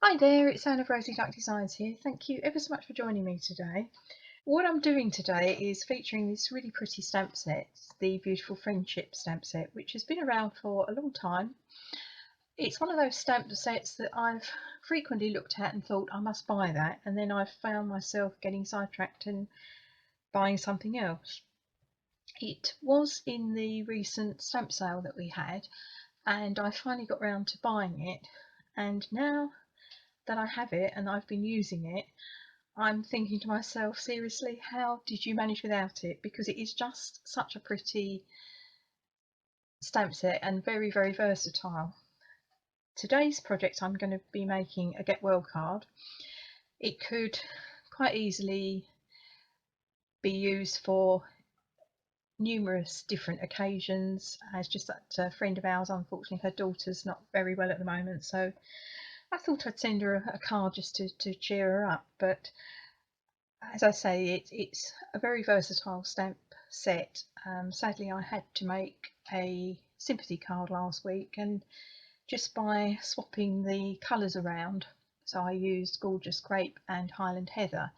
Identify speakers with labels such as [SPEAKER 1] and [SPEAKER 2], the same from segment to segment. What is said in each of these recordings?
[SPEAKER 1] Hi there, it's Anne of Rosy Duck Designs here. Thank you ever so much for joining me today. What I'm doing today is featuring this really pretty stamp set, the Beautiful Friendship stamp set, which has been around for a long time. It's one of those stamp sets that I've frequently looked at and thought I must buy that, and then I've found myself getting sidetracked and buying something else. It was in the recent stamp sale that we had, and I finally got round to buying it, and now that I have it and I've been using it, I'm thinking to myself, seriously, how did you manage without it? Because it is just such a pretty stamp set and very, very versatile. Today's project, I'm going to be making a Get Well card. It could quite easily be used for numerous different occasions, as just that a friend of ours, unfortunately her daughter's not very well at the moment, so I thought I'd send her a card just to cheer her up. But as I say, it's a very versatile stamp set. Sadly, I had to make a sympathy card last week, and just by swapping the colours around, so I used Gorgeous Grape and Highland Heather,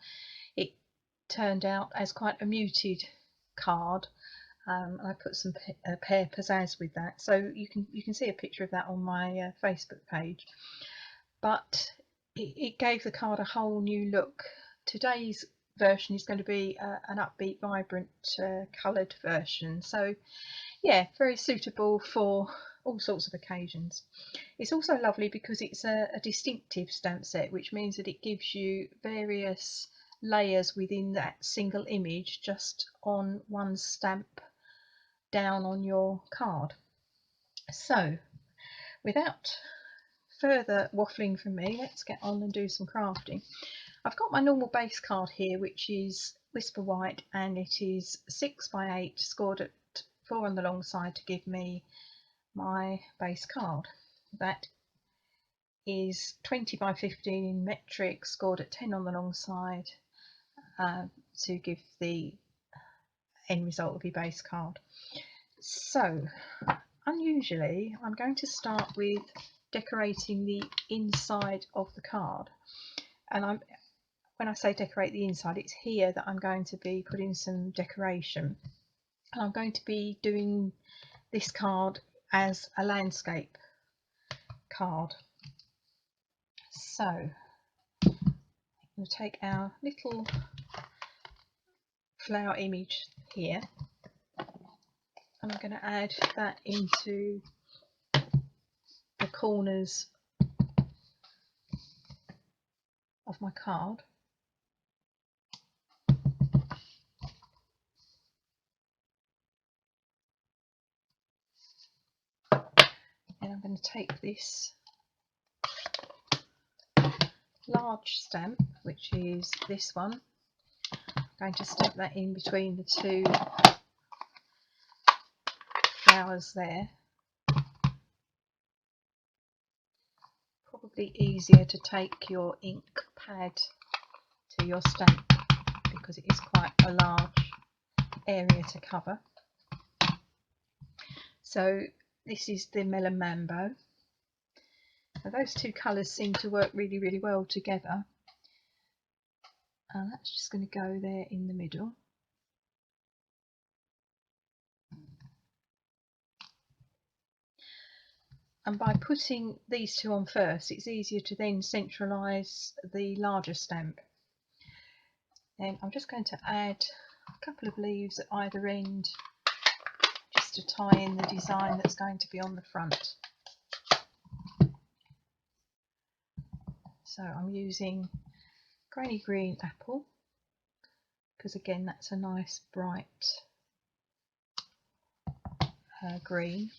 [SPEAKER 1] it turned out as quite a muted card. I put some pear pizzazz with that, so you can see a picture of that on my Facebook page. But it gave the card a whole new look. Today's version is going to be an upbeat, vibrant, coloured version. So yeah, very suitable for all sorts of occasions. It's also lovely because it's a distinctive stamp set, which means that it gives you various layers within that single image just on one stamp down on your card. So without further waffling from me, let's get on and do some crafting. I've got my normal base card here, which is Whisper White, and it is 6 by 8, scored at 4 on the long side to give me my base card. That is 20 by 15 in metric, scored at 10 on the long side, to give the end result of your base card. So unusually, I'm going to start with decorating the inside of the card, and when I say decorate the inside, it's here that I'm going to be putting some decoration, and I'm going to be doing this card as a landscape card. So we'll take our little flower image here, and I'm going to add that into the corners of my card. And I'm going to take this large stamp, which is this one. I'm going to stamp that in between the two flowers there. Probably easier to take your ink pad to your stamp because it is quite a large area to cover. So this is the Melon Mambo. Now those two colours seem to work really, really well together, and that's just going to go there in the middle. And by putting these two on first, it's easier to then centralise the larger stamp. Then I'm just going to add a couple of leaves at either end just to tie in the design that's going to be on the front. So I'm using Granny Green Apple because again that's a nice bright green.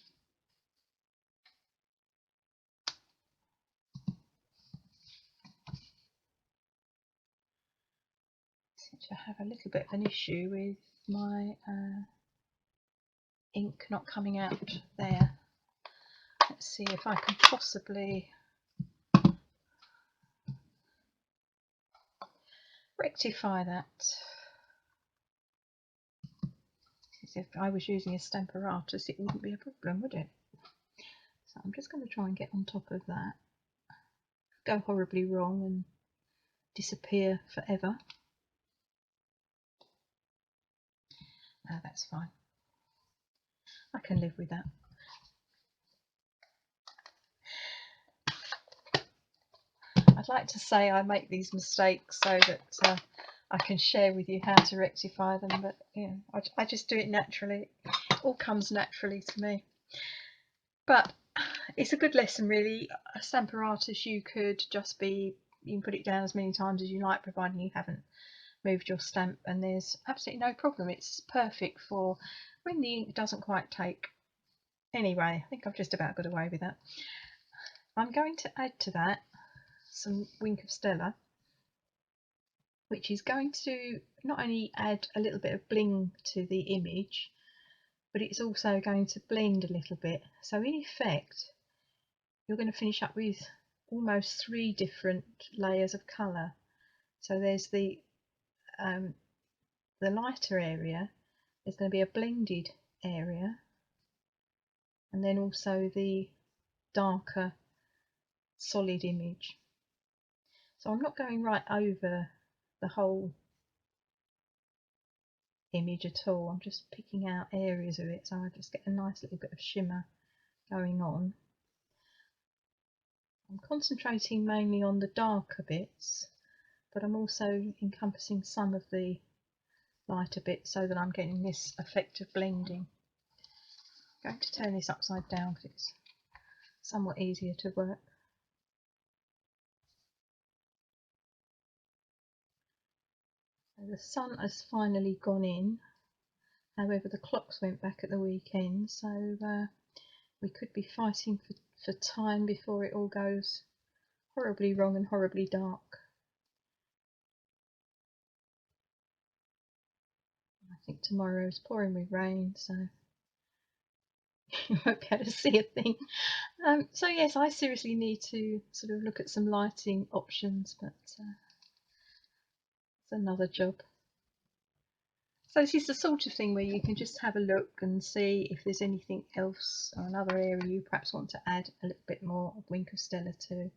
[SPEAKER 1] Seem to have a little bit of an issue with my ink not coming out there. Let's see if I can possibly rectify that. If I was using a Stamparatus, it wouldn't be a problem, would it? So I'm just going to try and get on top of that. go horribly wrong and disappear forever. No, that's fine. I can live with that. I'd like to say I make these mistakes so that I can share with you how to rectify them, but yeah, I just do it naturally. It all comes naturally to me. But it's a good lesson, really. A stamper artist, you could just be, you can put it down as many times as you like, providing you haven't moved your stamp, and there's absolutely no problem. It's perfect for when the ink doesn't quite take. Anyway, I think I've just about got away with that. I'm going to add to that some Wink of Stella, which is going to not only add a little bit of bling to the image, but it's also going to blend a little bit. So in effect, you're going to finish up with almost 3 different layers of colour. So there's the lighter area, there's going to be a blended area, and then also the darker solid image. So I'm not going right over the whole image at all, I'm just picking out areas of it, so I just get a nice little bit of shimmer going on. I'm concentrating mainly on the darker bits, but I'm also encompassing some of the lighter bits so that I'm getting this effect of blending. I'm going to turn this upside down because it's somewhat easier to work. So the sun has finally gone in, however the clocks went back at the weekend, so we could be fighting for time before it all goes horribly wrong and horribly dark. I think tomorrow is pouring with rain, so you won't be able to see a thing. So yes, I seriously need to sort of look at some lighting options, but it's another job. So this is the sort of thing where you can just have a look and see if there's anything else or another area you perhaps want to add a little bit more of Wink of Stella to.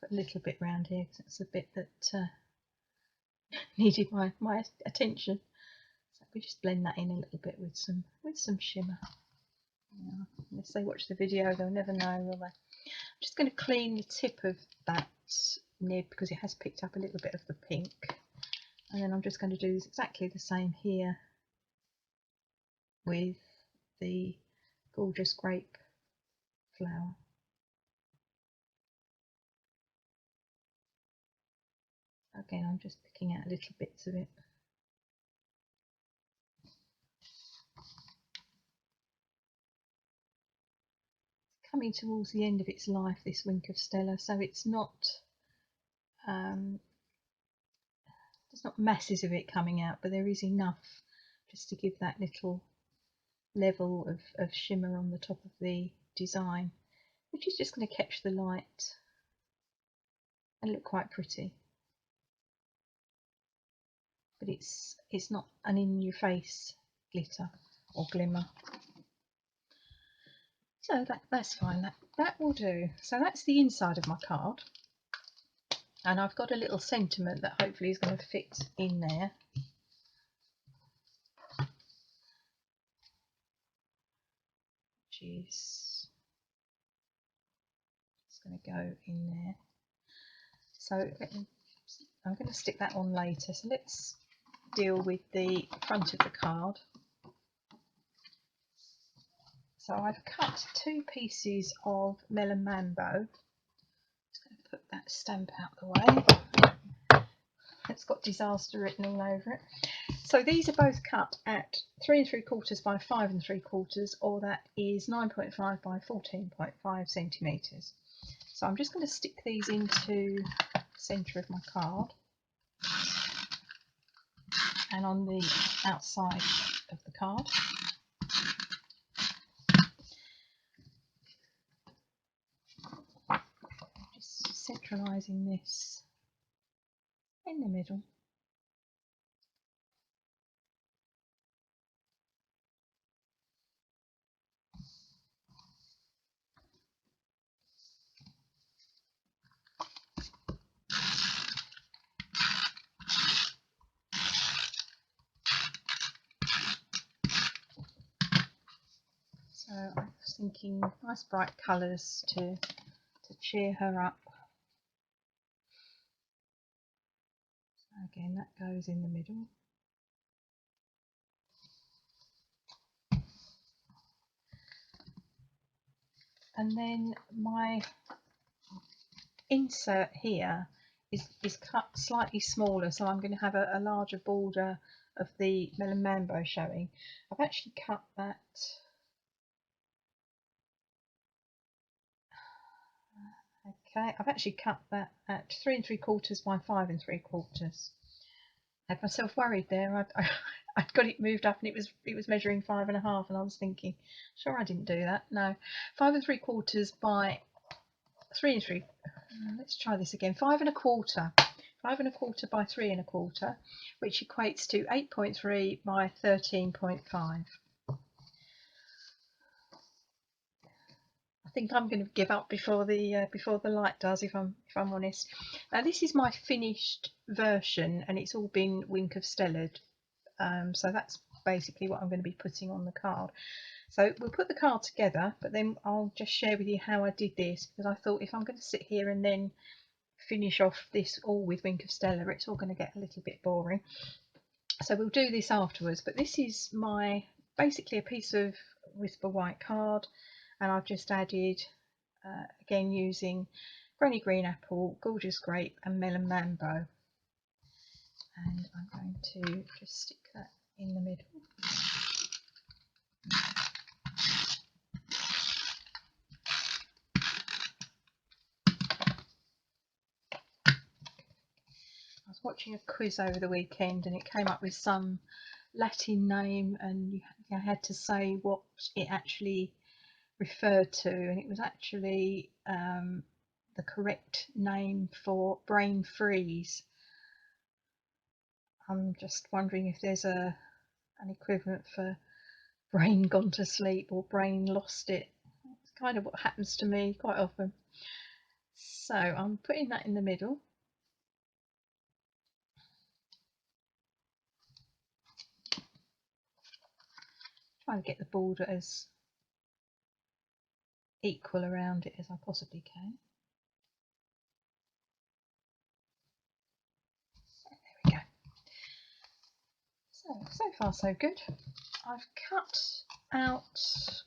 [SPEAKER 1] Put a little bit around here because it's a bit that needed my attention. So we just blend that in a little bit with some shimmer. Yeah, unless they watch the video, they'll never know, will they? I'm just going to clean the tip of that nib because it has picked up a little bit of the pink, and then I'm just going to do exactly the same here with the gorgeous grape flower. Again, I'm just picking out little bits of it. It's coming towards the end of its life, this Wink of Stella, so it's not there's not masses of it coming out, but there is enough just to give that little level of shimmer on the top of the design, which is just going to catch the light and look quite pretty. But it's not an in-your-face glitter or glimmer. So that's fine, that will do. So that's the inside of my card, and I've got a little sentiment that hopefully is going to fit in there. Which is just going to go in there. So I'm going to stick that on later. So let's deal with the front of the card. So I've cut 2 pieces of Melon Mambo. Just going to put that stamp out the way. It's got disaster written all over it. So these are both cut at 3 3/4 by 5 3/4, or that is 9.5 by 14.5 centimetres. So I'm just going to stick these into the centre of my card and on the outside of the card. Just centralising this in the middle. thinking nice bright colours to cheer her up. So again, that goes in the middle. And then my insert here is cut slightly smaller, so I'm going to have a larger border of the Melon Mambo showing. I've actually cut that I've actually cut that at 3 3/4 by 5 3/4. I had myself worried there. I'd got it moved up and it was measuring 5 1/2, and I was thinking, sure, I didn't do that. No, 5 3/4 by 3 3. Let's try this again. 5 1/4. 5 1/4 by 3 1/4, which equates to 8.3 by 13.5. I think I'm going to give up before the light does, if I'm honest. Now this is my finished version, and it's all been Wink of Stella, so that's basically what I'm going to be putting on the card. So we'll put the card together, but then I'll just share with you how I did this, because I thought if I'm going to sit here and then finish off this all with Wink of Stella, it's all going to get a little bit boring. So we'll do this afterwards. But this is my basically a piece of Whisper white card, and I've just added again using Granny Green Apple, Gorgeous Grape and Melon Mambo, and I'm going to just stick that in the middle. I was watching a quiz over the weekend, and it came up with some Latin name, and you had to say what it actually referred to, and it was actually the correct name for brain freeze. I'm just wondering if there's an equivalent for brain gone to sleep or brain lost it. It's kind of what happens to me quite often. So I'm putting that in the middle. Trying to get the border as equal around it as I possibly can. There we go. So far so good. I've cut out,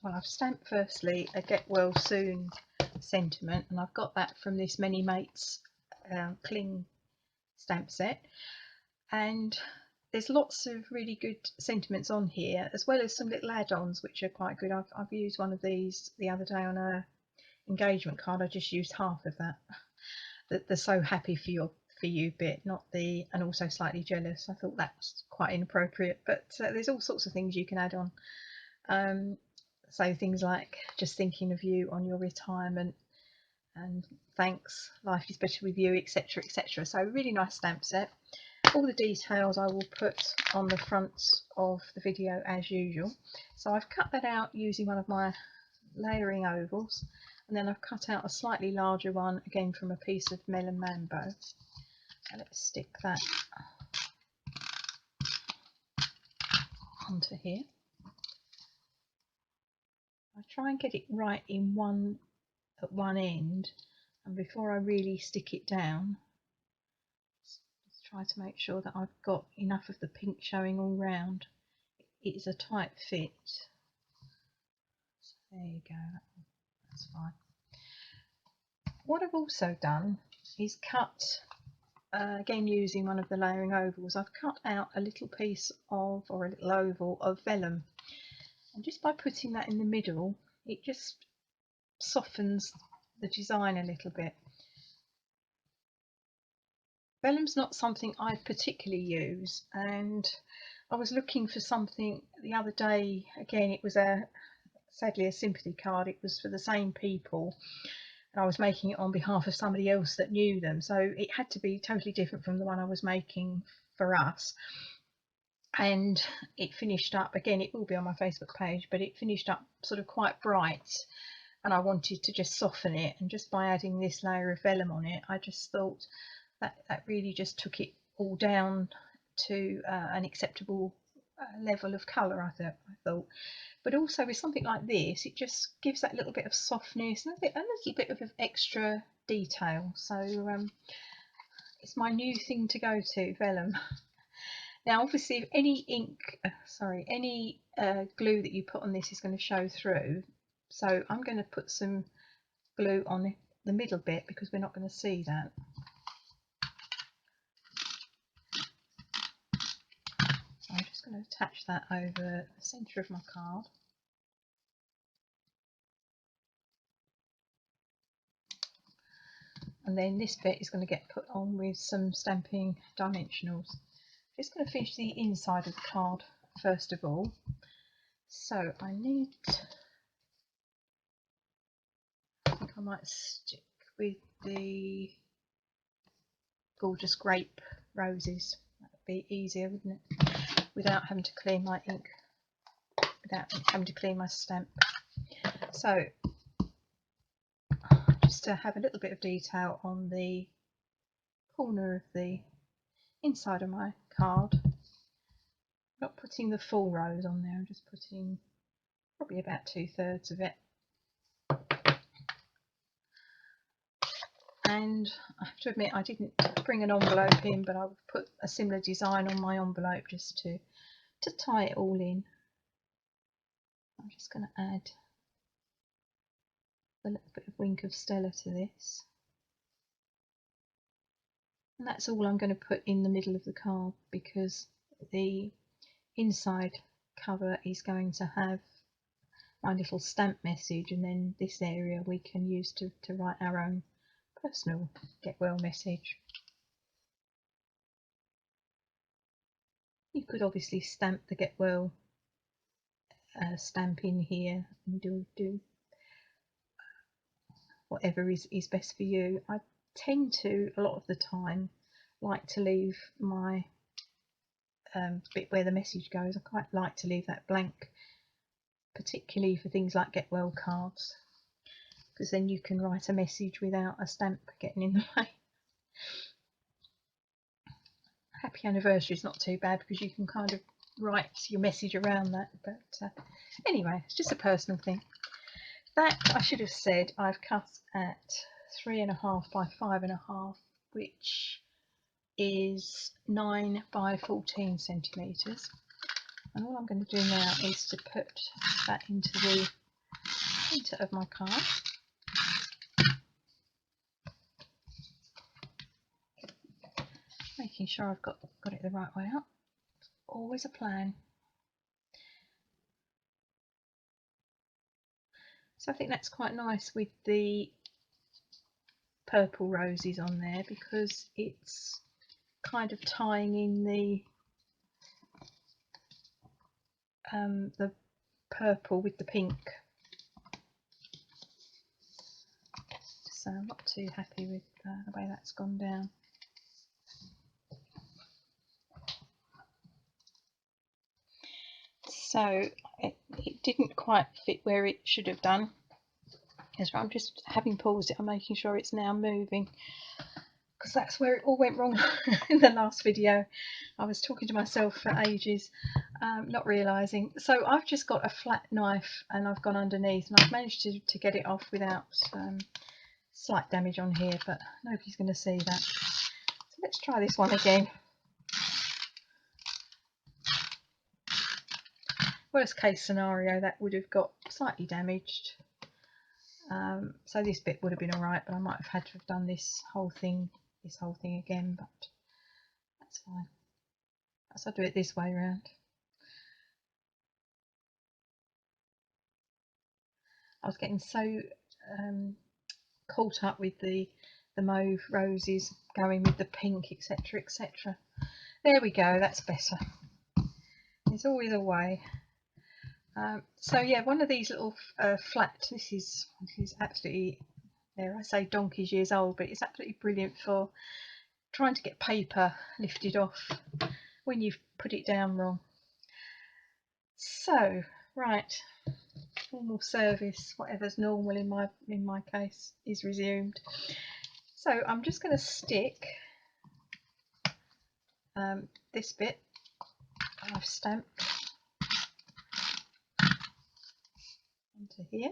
[SPEAKER 1] well, I've stamped firstly a get well soon sentiment, and I've got that from this Many Mates cling stamp set, and there's lots of really good sentiments on here, as well as some little add-ons which are quite good. I've used one of these the other day on a engagement card. I just used half of that, the so happy for you bit, not the and also slightly jealous. I thought that was quite inappropriate, but there's all sorts of things you can add on. So things like just thinking of you on your retirement, and thanks, life is better with you, etc, etc. So really nice stamp set. All the details I will put on the front of the video as usual. So I've cut that out using one of my layering ovals, and then I've cut out a slightly larger one again from a piece of Melon Mambo. So let's stick that onto here. I try and get it right in at one end, and before I really stick it down, just try to make sure that I've got enough of the pink showing all round. It is a tight fit. So there you go, that's fine. What I've also done is cut, again using one of the layering ovals, I've cut out a little piece of, or a little oval of vellum, and just by putting that in the middle, it just softens the design a little bit. Vellum's not something I particularly use, and I was looking for something the other day. Again, it was sadly a sympathy card. It was for the same people, and I was making it on behalf of somebody else that knew them, so it had to be totally different from the one I was making for us. And it finished up, again, it will be on my Facebook page, but it finished up sort of quite bright, and I wanted to just soften it, and just by adding this layer of vellum on it, I just thought that really just took it all down to an acceptable level of colour, I thought. But also with something like this, it just gives that little bit of softness and a little bit of extra detail. So it's my new thing to go to, Vellum. Now obviously if any any glue that you put on this is going to show through, so I'm going to put some glue on the middle bit because we're not going to see that. So I'm just going to attach that over the centre of my card. And then this bit is going to get put on with some stamping dimensionals. Just going to finish the inside of the card first of all. So I think I might stick with the gorgeous grape roses. That would be easier, wouldn't it? Without having to clean my ink, without having to clean my stamp. So just to have a little bit of detail on the corner of the inside of my card. I'm not putting the full rose on there, I'm just putting probably about 2/3 of it. And I have to admit I didn't bring an envelope in, but I would put a similar design on my envelope just to tie it all in. I'm just going to add a little bit of Wink of Stella to this. And that's all I'm going to put in the middle of the card, because the inside cover is going to have my little stamp message, and then this area we can use to write our own personal get well message. You could obviously stamp the get well stamp in here and do whatever is best for you. I tend to, a lot of the time, like to leave my bit where the message goes. I quite like to leave that blank, particularly for things like get well cards, because then you can write a message without a stamp getting in the way. Happy anniversary is not too bad because you can kind of write your message around that, but anyway, it's just a personal thing. That, I should have said, I've cut at 3.5 by 5.5, which is 9 by 14 centimetres. And all I'm going to do now is to put that into the centre of my card. Making sure I've got it the right way up. Always a plan. So I think that's quite nice with the purple roses on there, because it's kind of tying in the purple with the pink. So I'm not too happy with the way that's gone down. So it didn't quite fit where it should have done. I'm just having paused it, I'm making sure it's now moving, because that's where it all went wrong in the last video. I was talking to myself for ages, not realising. So I've just got a flat knife and I've gone underneath, and I've managed to get it off without slight damage on here, but nobody's going to see that. So let's try this one again. Worst case scenario, that would have got slightly damaged. So this bit would have been alright, but I might have had to have done this whole thing again, but that's fine. So I'll do it this way around. I was getting so caught up with the mauve roses going with the pink, etc, etc. There we go, that's better. There's always a way. So yeah, one of these little flat, this is absolutely, dare I say, donkey's years old, but it's absolutely brilliant for trying to get paper lifted off when you've put it down wrong. So right, normal service, whatever's normal in my case, is resumed. So I'm just going to stick this bit I've stamped onto here.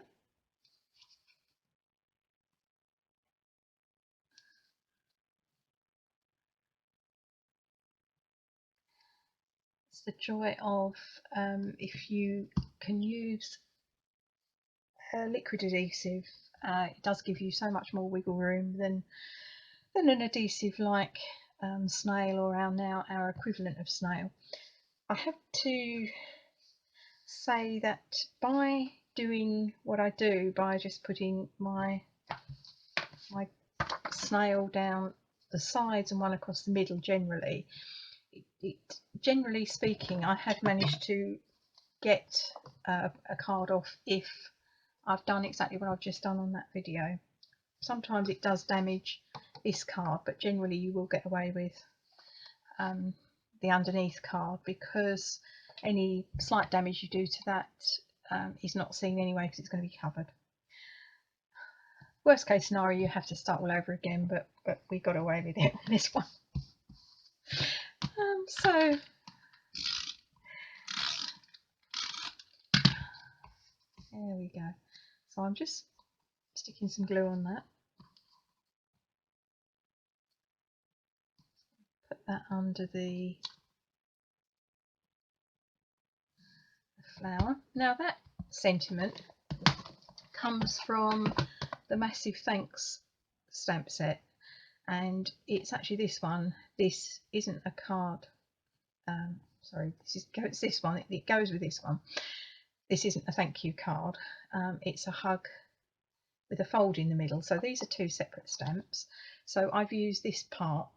[SPEAKER 1] It's the joy of if you can use liquid adhesive, it does give you so much more wiggle room than an adhesive like snail, or our equivalent of snail. I have to say that by doing what I do, by just putting my snail down the sides and one across the middle, generally speaking, I have managed to get a card off if I've done exactly what I've just done on that video. Sometimes it does damage this card, but generally you will get away with the underneath card, because any slight damage you do to that is not seen anyway, because it's going to be covered. Worst case scenario, you have to start all over again, but we got away with it on this one. So there we go. So I'm just sticking some glue on that. Put that under the flower. Now that sentiment comes from the Massive Thanks stamp set, and it's actually this one. This isn't a card. Sorry, it's this one. It goes with this one. This isn't a thank you card. It's a hug with a fold in the middle. So these are two separate stamps. So I've used this part.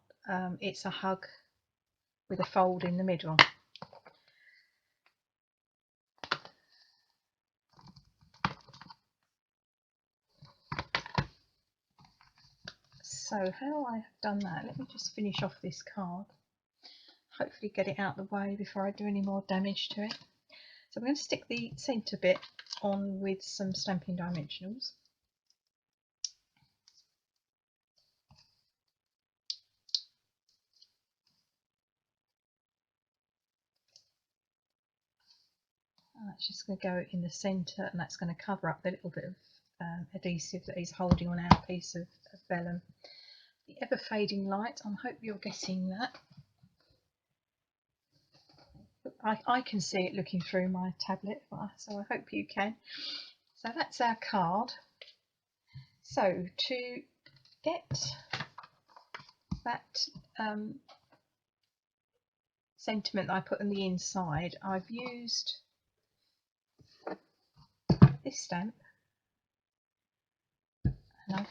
[SPEAKER 1] It's a hug with a fold in the middle. So how I have done that, let me just finish off this card. Hopefully get it out of the way before I do any more damage to it. So I'm going to stick the centre bit on with some Stampin' Dimensionals. And that's just going to go in the centre, and that's going to cover up the little bit of adhesive that is holding on our piece of vellum. The ever fading light, I hope you're getting that. I can see it looking through my tablet, so I hope you can. So that's our card. So to get that sentiment that I put on the inside, I've used this stamp, and I've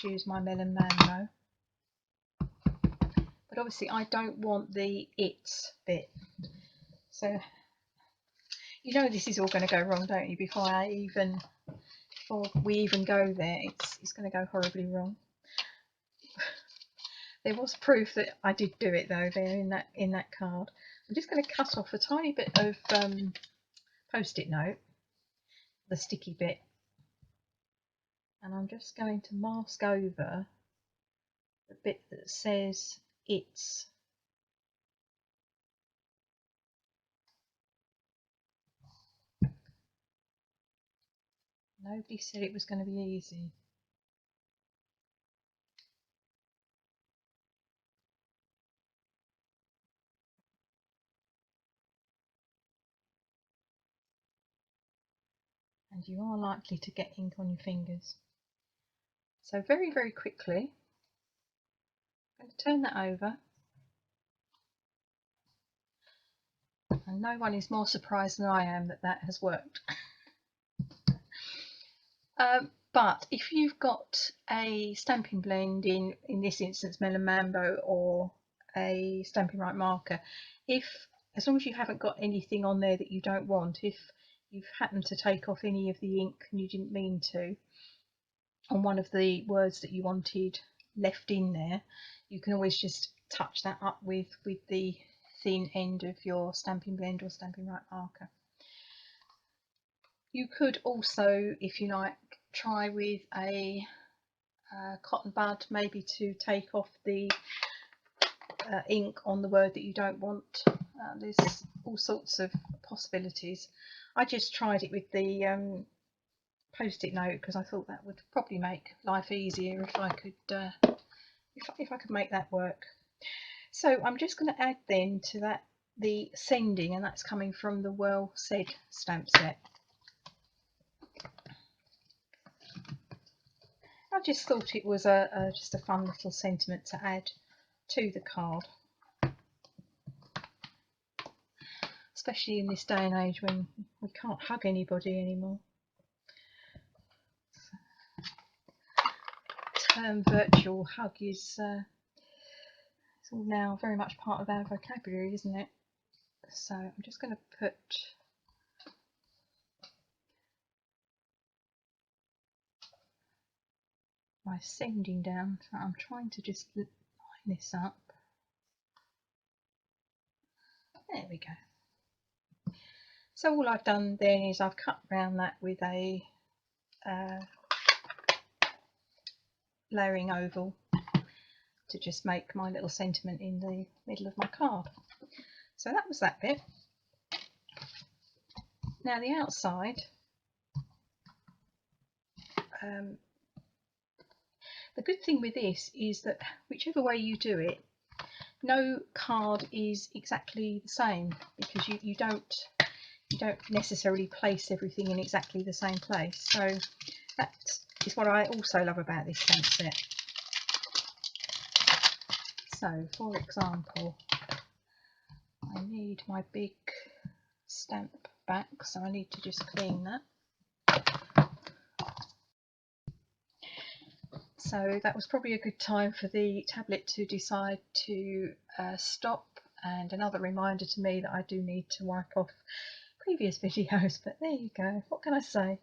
[SPEAKER 1] used my Melon Mambo. But obviously I don't want the "it's" bit, so you know this is all going to go wrong, don't you? Before we even go there, it's going to go horribly wrong. There was proof that I did do it though there in that card. I'm just going to cut off a tiny bit of post-it note, the sticky bit, and I'm just going to mask over the bit that says "it's." Nobody said it was going to be easy. And you are likely to get ink on your fingers. So very, very quickly, I'm going to turn that over. And no one is more surprised than I am that that has worked. But if you've got a stamping blend, in this instance Melon Mambo, or a Stampin' Up marker, as long as you haven't got anything on there that you don't want, if you've happened to take off any of the ink and you didn't mean to, on one of the words that you wanted left in there, you can always just touch that up with the thin end of your stamping blend or Stampin' Up marker. You could also, if you like, try with a cotton bud, maybe to take off the ink on the word that you don't want There's all sorts of possibilities. I just tried it with the post-it note because I thought that would probably make life easier if I could if I could make that work. So I'm just going to add then to that the sending, and that's coming from the Well Said stamp set. I just thought it was just a fun little sentiment to add to the card, especially in this day and age when we can't hug anybody anymore. The term virtual hug is it's all now very much part of our vocabulary, isn't it? So I'm just going to put my sending down. So I'm trying to just line this up. There we go. So all I've done then is I've cut around that with a layering oval to just make my little sentiment in the middle of my card. So that was that bit. Now the outside, the good thing with this is that whichever way you do it, no card is exactly the same, because you don't necessarily place everything in exactly the same place. So that is what I also love about this stamp set. So for example, I need my big stamp back, so I need to just clean that. So that was probably a good time for the tablet to decide to stop, and another reminder to me that I do need to wipe off previous videos, but there you go. What can I say?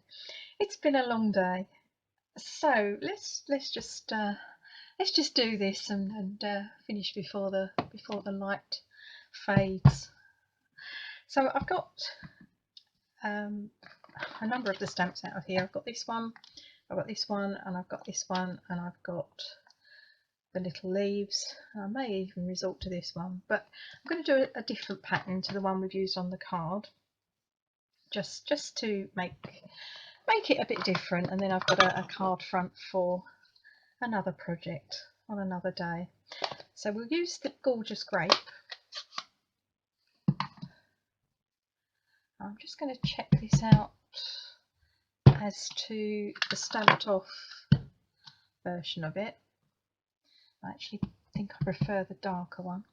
[SPEAKER 1] It's been a long day. So let's just do this and finish before the light fades. So I've got a number of the stamps out of here. I've got this one, I've got this one, and I've got this one, and I've got the little leaves. I may even resort to this one, but I'm going to do a different pattern to the one we've used on the card, just to make it a bit different. And then I've got a card front for another project on another day. So we'll use the gorgeous Grape. I'm just going to check this out as to the stamped off version of it. I actually think I prefer the darker one,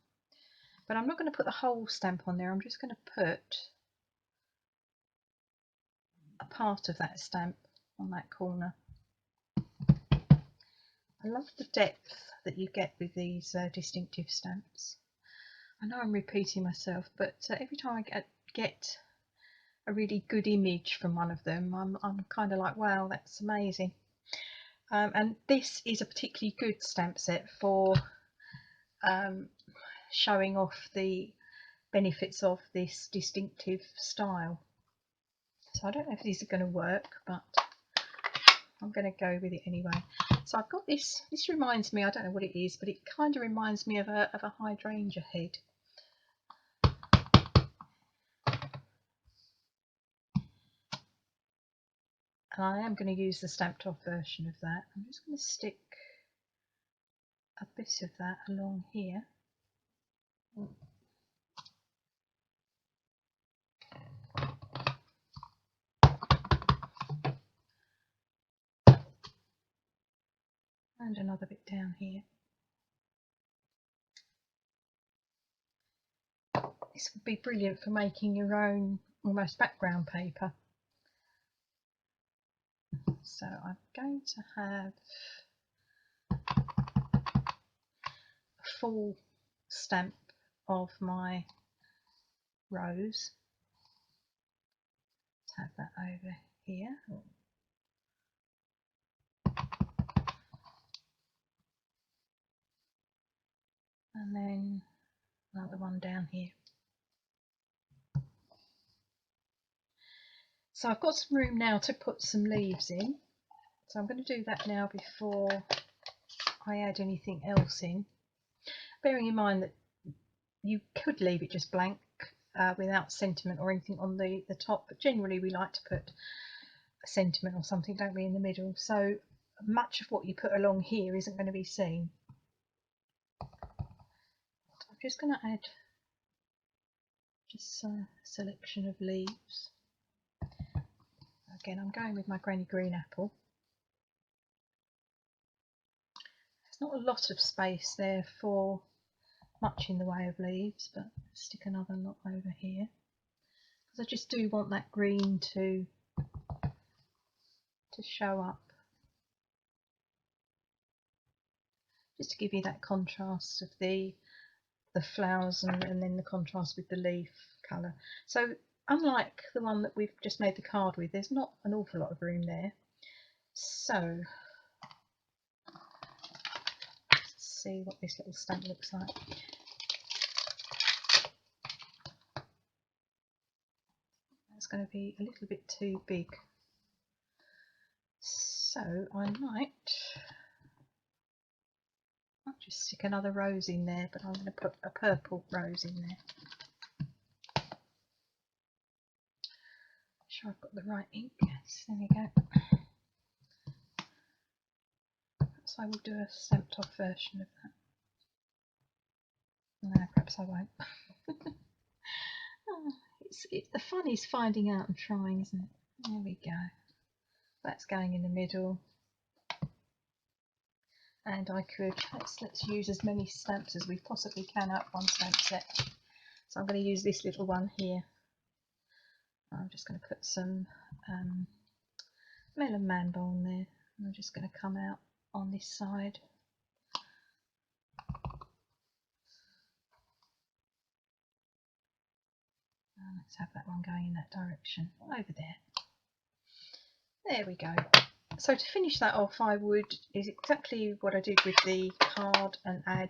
[SPEAKER 1] but I'm not going to put the whole stamp on there. I'm just going to put a part of that stamp on that corner. I love the depth that you get with these distinctive stamps. I know I'm repeating myself, but every time I get a really good image from one of them, I'm kind of like, wow, that's amazing. And this is a particularly good stamp set for showing off the benefits of this distinctive style. So I don't know if these are going to work, but I'm going to go with it anyway. So I've got this reminds me, I don't know what it is, but it kind of reminds me of a hydrangea head. And I am going to use the stamped off version of that. I'm just going to stick a bit of that along here. And another bit down here. This would be brilliant for making your own almost background paper. So I'm going to have a full stamp of my rose. Let's have that over here. And then another one down here. So I've got some room now to put some leaves in. So I'm going to do that now before I add anything else in. Bearing in mind that you could leave it just blank, without sentiment or anything on the top, but generally we like to put a sentiment or something, don't we, in the middle, so much of what you put along here isn't going to be seen. I'm just going to add just a selection of leaves. Again, I'm going with my Granny Green apple. There's not a lot of space there for much in the way of leaves, but stick another lot over here because I just do want that green to show up, just to give you that contrast of the flowers and then the contrast with the leaf colour. So unlike the one that we've just made the card with, there's not an awful lot of room there. So let's see what this little stamp looks like. It's going to be a little bit too big, so I might just stick another rose in there, but I'm going to put a purple rose in there. Make sure I've got the right ink. Yes, there we go. Perhaps I will do a stamped off version of that. No, perhaps I won't. The fun is finding out and trying, isn't it? There we go. That's going in the middle. And I could, let's use as many stamps as we possibly can out of one stamp set. So I'm going to use this little one here. I'm just going to put some Melon Mambo on there. And I'm just going to come out on this side. And let's have that one going in that direction, over there. There we go. So to finish that off, is exactly what I did with the card and add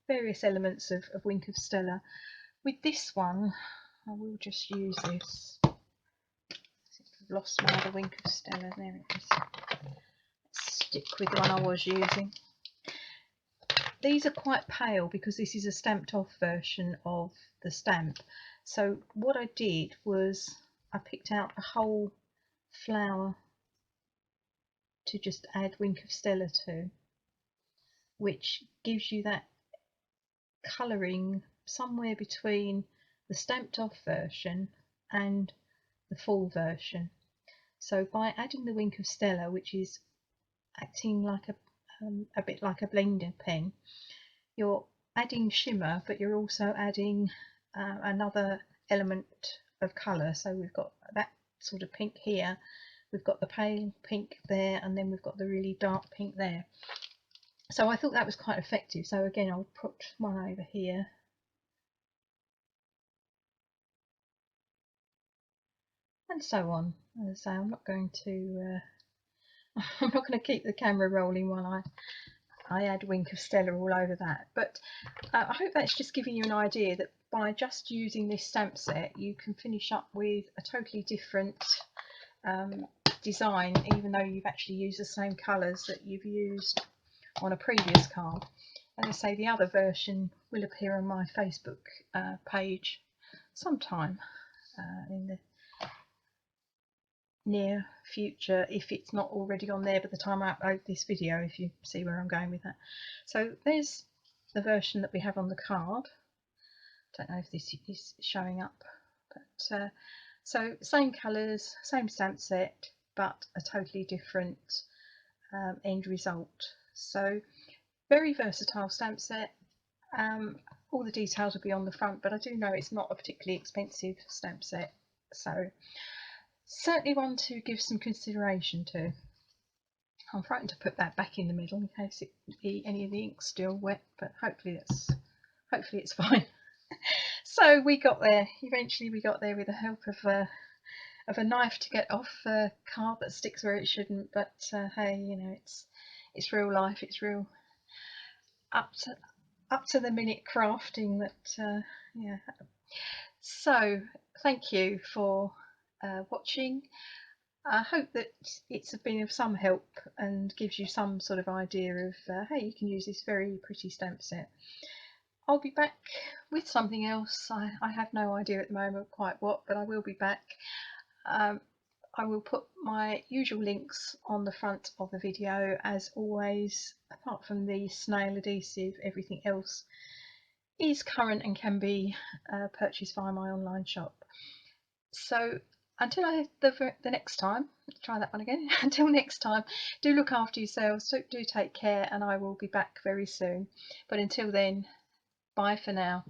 [SPEAKER 1] various elements of Wink of Stella. With this one, I will just use this. I've lost my other Wink of Stella. There it is. Let's stick with the one I was using. These are quite pale because this is a stamped off version of the stamp. So what I did was I picked out a whole flower to just add Wink of Stella to, which gives you that colouring somewhere between the stamped off version and the full version. So by adding the Wink of Stella, which is acting like a bit like a blender pen, you're adding shimmer, but you're also adding another element of colour. So we've got that sort of pink here, we've got the pale pink there, and then we've got the really dark pink there. So I thought that was quite effective. So again, I'll put one over here. And so on. As I say, I'm not going to I'm not going to keep the camera rolling while I add Wink of Stella all over that. But I hope that's just giving you an idea that by just using this stamp set, you can finish up with a totally different design, even though you've actually used the same colours that you've used on a previous card. As I say, the other version will appear on my Facebook page sometime in the near future, if it's not already on there by the time I upload this video, if you see where I'm going with that. So there's the version that we have on the card. Don't know if this is showing up, but so same colours, same stamp set, but a totally different end result. So very versatile stamp set. All the details will be on the front, but I do know it's not a particularly expensive stamp set, so certainly one to give some consideration to. I'm frightened to put that back in the middle in case any of the ink's still wet, but hopefully it's fine. So we got there. Eventually we got there with the help of a knife to get off a card that sticks where it shouldn't. But hey, you know, it's real life. It's real up to the minute crafting. That yeah. So thank you for watching. I hope that it's been of some help and gives you some sort of idea of how you can use this very pretty stamp set. I'll be back with something else. I have no idea at the moment quite what, but I will be back. I will put my usual links on the front of the video as always. Apart from the snail adhesive, everything else is current and can be purchased via my online shop. So until the next time, try that one again. Until next time, do look after yourselves, do take care, and I will be back very soon. But until then, bye for now.